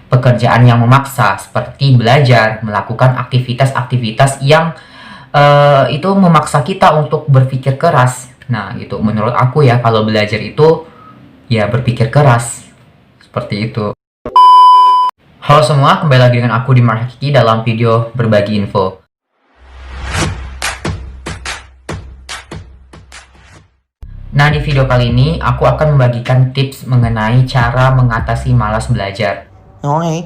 pekerjaan yang memaksa seperti belajar, melakukan aktivitas-aktivitas yang itu memaksa kita untuk berpikir keras. Nah, itu menurut aku ya, kalau belajar itu ya berpikir keras. Seperti itu. Halo semua, kembali lagi dengan aku Dimar Hakiki dalam video berbagi info. Nah, di video kali ini aku akan membagikan tips mengenai cara mengatasi malas belajar. Oke.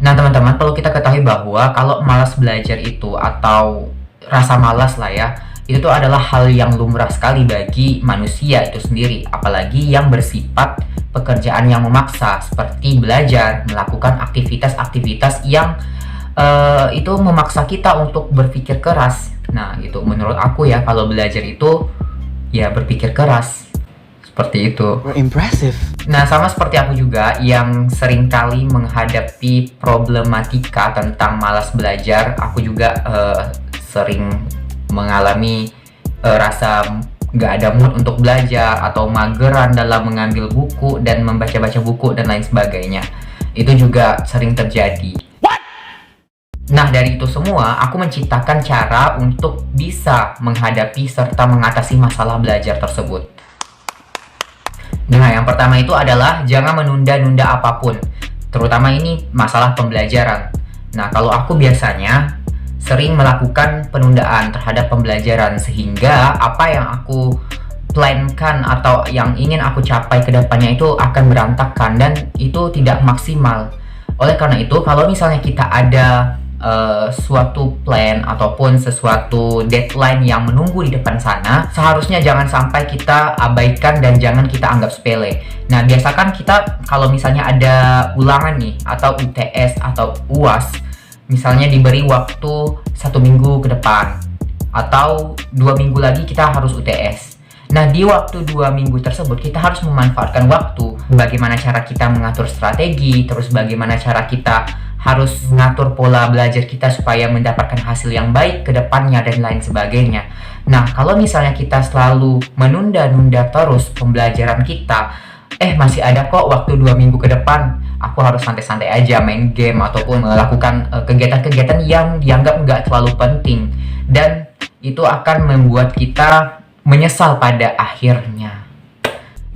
Nah, teman-teman, perlu kita ketahui bahwa kalau malas belajar itu atau rasa malas lah ya, itu tuh adalah hal yang lumrah sekali bagi manusia itu sendiri, apalagi yang bersifat pekerjaan yang memaksa seperti belajar, melakukan aktivitas-aktivitas yang itu memaksa kita untuk berpikir keras. Nah, itu menurut aku ya, kalau belajar itu ya berpikir keras. Seperti itu. Impressive. Nah, sama seperti aku juga yang seringkali menghadapi problematika tentang malas belajar, aku juga sering mengalami rasa nggak ada mood untuk belajar atau mageran dalam mengambil buku dan membaca-baca buku dan lain sebagainya. Itu juga sering terjadi. Nah, dari itu semua, aku menciptakan cara untuk bisa menghadapi serta mengatasi masalah belajar tersebut. Nah, yang pertama itu adalah jangan menunda-nunda apapun, terutama ini masalah pembelajaran. Nah, kalau aku biasanya sering melakukan penundaan terhadap pembelajaran, sehingga apa yang aku plankan atau yang ingin aku capai ke depannya itu akan berantakan dan itu tidak maksimal. Oleh karena itu, kalau misalnya kita ada suatu plan ataupun sesuatu deadline yang menunggu di depan sana, seharusnya jangan sampai kita abaikan dan jangan kita anggap sepele. Nah, biasakan kita kalau misalnya ada ulangan nih atau UTS atau UAS, misalnya diberi waktu 1 minggu ke depan atau 2 minggu lagi kita harus UTS. Nah, di waktu 2 minggu tersebut kita harus memanfaatkan waktu, bagaimana cara kita mengatur strategi, terus bagaimana cara kita harus mengatur pola belajar kita supaya mendapatkan hasil yang baik ke depannya dan lain sebagainya. Nah, kalau misalnya kita selalu menunda-nunda terus pembelajaran kita, masih ada kok waktu 2 minggu ke depan, aku harus santai-santai aja main game ataupun melakukan kegiatan-kegiatan yang dianggap nggak terlalu penting, dan itu akan membuat kita menyesal pada akhirnya.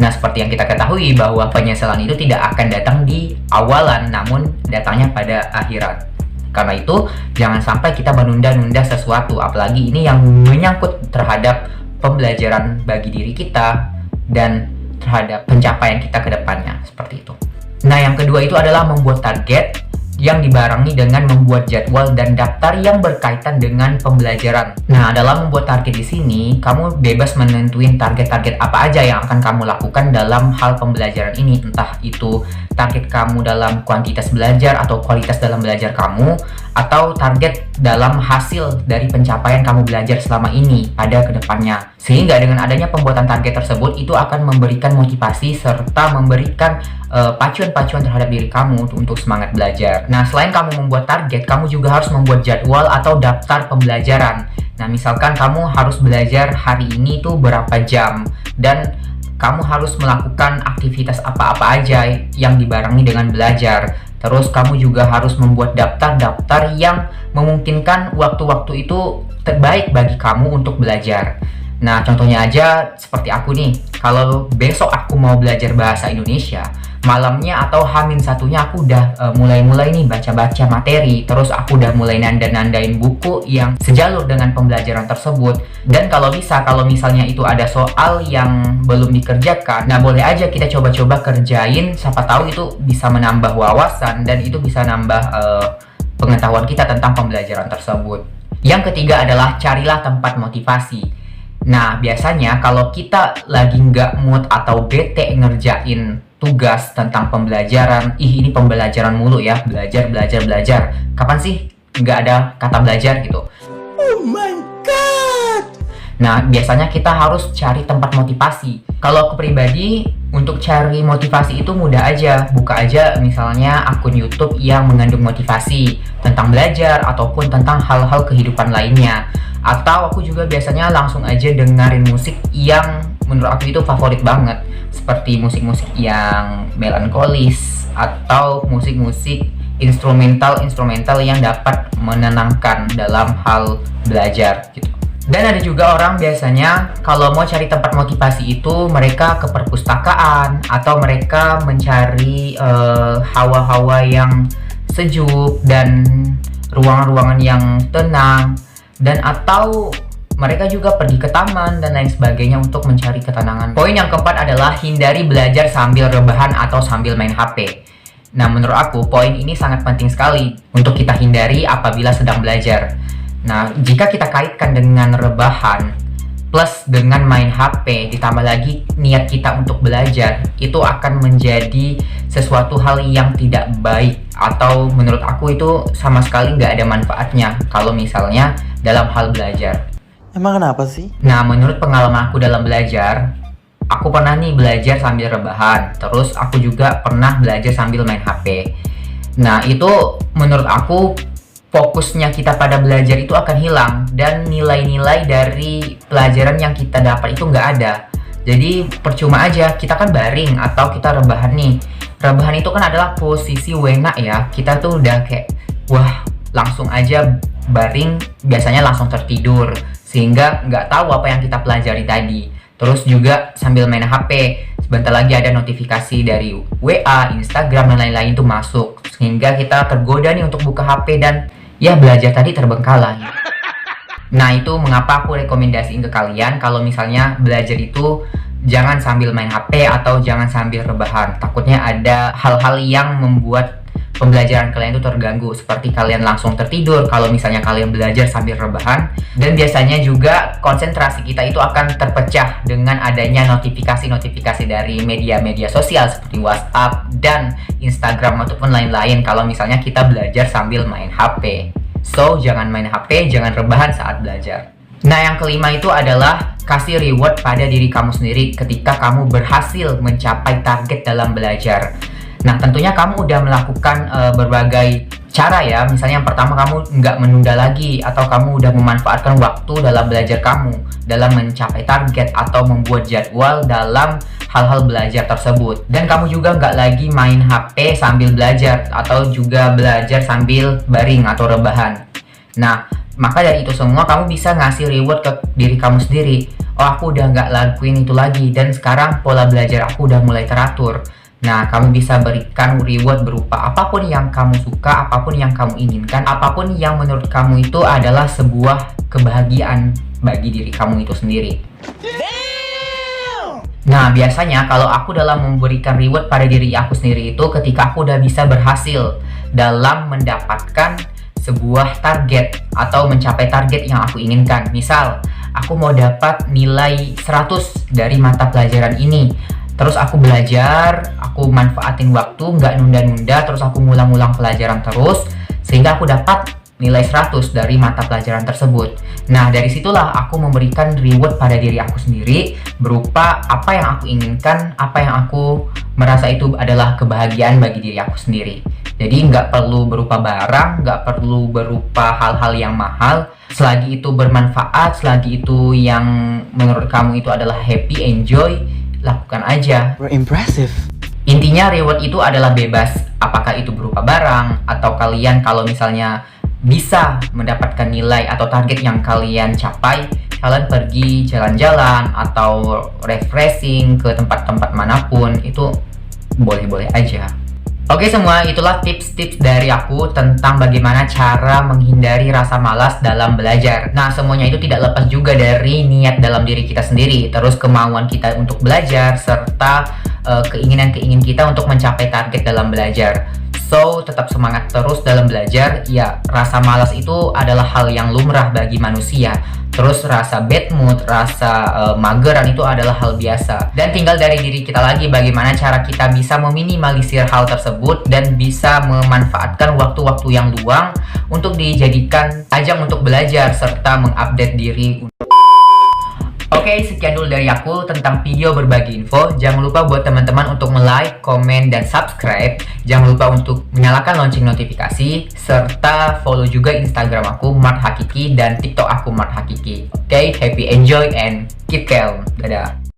Nah, seperti yang kita ketahui bahwa penyesalan itu tidak akan datang di awalan, namun datangnya pada akhirat. Karena itu, jangan sampai kita menunda-nunda sesuatu, apalagi ini yang menyangkut terhadap pembelajaran bagi diri kita dan terhadap pencapaian kita ke depannya, seperti itu. Nah, yang kedua itu adalah membuat target yang dibarengi dengan membuat jadwal dan daftar yang berkaitan dengan pembelajaran. Nah, dalam membuat target di sini, kamu bebas menentuin target-target apa aja yang akan kamu lakukan dalam hal pembelajaran ini. Entah itu target kamu dalam kuantitas belajar atau kualitas dalam belajar kamu, atau target dalam hasil dari pencapaian kamu belajar selama ini pada kedepannya. Sehingga dengan adanya pembuatan target tersebut, itu akan memberikan motivasi serta memberikan pacuan-pacuan terhadap diri kamu untuk semangat belajar. Nah, selain kamu membuat target, kamu juga harus membuat jadwal atau daftar pembelajaran. Nah, misalkan kamu harus belajar hari ini tuh berapa jam, dan kamu harus melakukan aktivitas apa-apa aja yang dibarengi dengan belajar. Terus kamu juga harus membuat daftar-daftar yang memungkinkan waktu-waktu itu terbaik bagi kamu untuk belajar. Nah, contohnya aja seperti aku nih, kalau besok aku mau belajar bahasa Indonesia, malamnya atau H-1-nya aku udah mulai-mulai nih baca-baca materi, terus aku udah mulai nandain buku yang sejalur dengan pembelajaran tersebut. Dan kalau bisa, kalau misalnya itu ada soal yang belum dikerjakan, nah boleh aja kita coba-coba kerjain, siapa tahu itu bisa menambah wawasan dan itu bisa nambah pengetahuan kita tentang pembelajaran tersebut. Yang ketiga adalah carilah tempat motivasi. Nah, biasanya kalau kita lagi nggak mood atau bete ngerjain tugas tentang pembelajaran, ini pembelajaran mulu ya, belajar. Kapan sih nggak ada kata belajar gitu? Oh my god! Nah, biasanya kita harus cari tempat motivasi. Kalau aku pribadi, untuk cari motivasi itu mudah aja. Buka aja misalnya akun YouTube yang mengandung motivasi tentang belajar ataupun tentang hal-hal kehidupan lainnya. Atau aku juga biasanya langsung aja dengerin musik yang menurut aku itu favorit banget, seperti musik-musik yang melankolis atau musik-musik instrumental yang dapat menenangkan dalam hal belajar gitu. Dan ada juga orang biasanya kalau mau cari tempat motivasi itu mereka ke perpustakaan atau mereka mencari hawa-hawa yang sejuk dan ruangan-ruangan yang tenang, dan atau mereka juga pergi ke taman dan lain sebagainya untuk mencari ketenangan. Poin yang keempat adalah hindari belajar sambil rebahan atau sambil main HP. Nah, menurut aku poin ini sangat penting sekali untuk kita hindari apabila sedang belajar. Nah, jika kita kaitkan dengan rebahan plus dengan main HP ditambah lagi niat kita untuk belajar, itu akan menjadi sesuatu hal yang tidak baik, atau menurut aku itu sama sekali nggak ada manfaatnya kalau misalnya dalam hal belajar. Emang kenapa sih? Nah, menurut pengalaman aku dalam belajar, aku pernah nih belajar sambil rebahan, terus aku juga pernah belajar sambil main HP. Nah, itu menurut aku fokusnya kita pada belajar itu akan hilang, dan nilai-nilai dari pelajaran yang kita dapat itu nggak ada. Jadi percuma aja, kita kan baring atau kita rebahan nih. Rebahan itu kan adalah posisi wena ya, kita tuh udah kayak wah langsung aja baring, biasanya langsung tertidur, sehingga nggak tahu apa yang kita pelajari tadi. Terus juga sambil main HP, sebentar lagi ada notifikasi dari WA, Instagram, dan lain-lain itu masuk, sehingga kita tergoda nih untuk buka HP dan ya belajar tadi terbengkalai. Nah, itu mengapa aku rekomendasiin ke kalian kalau misalnya belajar itu jangan sambil main HP atau jangan sambil rebahan. Takutnya ada hal-hal yang membuat pembelajaran kalian itu terganggu, seperti kalian langsung tertidur kalau misalnya kalian belajar sambil rebahan, dan biasanya juga konsentrasi kita itu akan terpecah dengan adanya notifikasi-notifikasi dari media-media sosial seperti WhatsApp dan Instagram ataupun lain-lain kalau misalnya kita belajar sambil main HP. So, jangan main HP, jangan rebahan saat belajar. Nah, yang kelima itu adalah kasih reward pada diri kamu sendiri ketika kamu berhasil mencapai target dalam belajar. Nah, tentunya kamu udah melakukan berbagai cara ya. Misalnya yang pertama, kamu nggak menunda lagi, atau kamu udah memanfaatkan waktu dalam belajar kamu dalam mencapai target atau membuat jadwal dalam hal-hal belajar tersebut. Dan kamu juga nggak lagi main HP sambil belajar atau juga belajar sambil baring atau rebahan. Nah, maka dari itu semua kamu bisa ngasih reward ke diri kamu sendiri. Oh, aku udah nggak lakuin itu lagi, dan sekarang pola belajar aku udah mulai teratur. Nah, kamu bisa berikan reward berupa apapun yang kamu suka, apapun yang kamu inginkan, apapun yang menurut kamu itu adalah sebuah kebahagiaan bagi diri kamu itu sendiri. Nah, biasanya kalau aku dalam memberikan reward pada diri aku sendiri itu ketika aku udah bisa berhasil dalam mendapatkan sebuah target atau mencapai target yang aku inginkan. Misal, aku mau dapat nilai 100 dari mata pelajaran ini. Terus aku belajar, aku manfaatin waktu, nggak nunda-nunda, terus aku ngulang-ngulang pelajaran terus, sehingga aku dapat nilai 100 dari mata pelajaran tersebut. Nah, dari situlah aku memberikan reward pada diri aku sendiri, berupa apa yang aku inginkan, apa yang aku merasa itu adalah kebahagiaan bagi diri aku sendiri. Jadi nggak perlu berupa barang, nggak perlu berupa hal-hal yang mahal, selagi itu bermanfaat, selagi itu yang menurut kamu itu adalah happy, enjoy, lakukan aja. Impressive. Intinya reward itu adalah bebas, apakah itu berupa barang atau kalian kalau misalnya bisa mendapatkan nilai atau target yang kalian capai, kalian pergi jalan-jalan atau refreshing ke tempat-tempat manapun, itu boleh-boleh aja. Oke semua, itulah tips-tips dari aku tentang bagaimana cara menghindari rasa malas dalam belajar. Nah, semuanya itu tidak lepas juga dari niat dalam diri kita sendiri, terus kemauan kita untuk belajar, serta keinginan-keinginan kita untuk mencapai target dalam belajar. So, tetap semangat terus dalam belajar. Ya, rasa malas itu adalah hal yang lumrah bagi manusia. Terus rasa bad mood, rasa mageran itu adalah hal biasa. Dan tinggal dari diri kita lagi bagaimana cara kita bisa meminimalisir hal tersebut dan bisa memanfaatkan waktu-waktu yang luang untuk dijadikan ajang untuk belajar serta mengupdate diri. Oke, sekian dulu dari aku tentang video berbagi info. Jangan lupa buat teman-teman untuk like, komen, dan subscribe. Jangan lupa untuk menyalakan lonceng notifikasi, serta follow juga Instagram aku Mart Hakiki dan TikTok aku Mart Hakiki. Oke, happy enjoy and keep calm. Dadah.